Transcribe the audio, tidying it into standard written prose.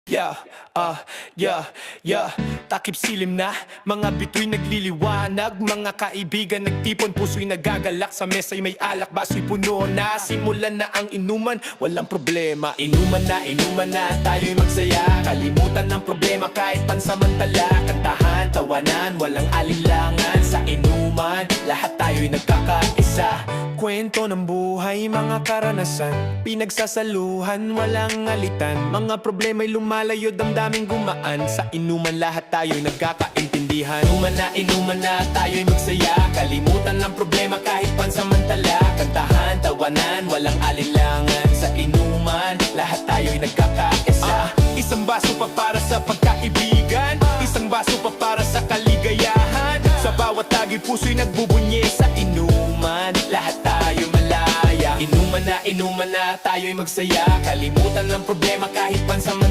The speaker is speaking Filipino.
Yeah, yeah. Takip silim na, mga bituin nagliliwanag. Mga kaibigan nagtipon, puso'y nagagalak. Sa mesa'y may alak, baso'y puno na. Simulan na ang inuman, walang problema. Inuman na, tayo'y magsaya. Kalimutan ng problema kahit pansamantala. Kantahan, tawanan, walang alinlangan. Sa inuman, lahat tayo'y nagkakaisa. Kwento ng buhay, mga karanasan, pinagsasaluhan, walang alitan. Mga problema'y lumalayo, damdaming gumaan. Sa inuman lahat tayo'y nagkakaintindihan. Inuman na, tayo'y magsaya. Kalimutan ng problema kahit pansamantala. Kantahan, tawanan, walang alinlangan. Sa inuman, lahat tayo'y nagkakaisa. Isang baso pa para sa pagkaibigan, isang baso pa para sa kaligayahan. Sa bawat tagi puso'y nagbubunyi. Sa inuman, lahat tayo malaya. Inuman na, tayo'y magsaya. Kalimutan ng problema kahit pansamantala.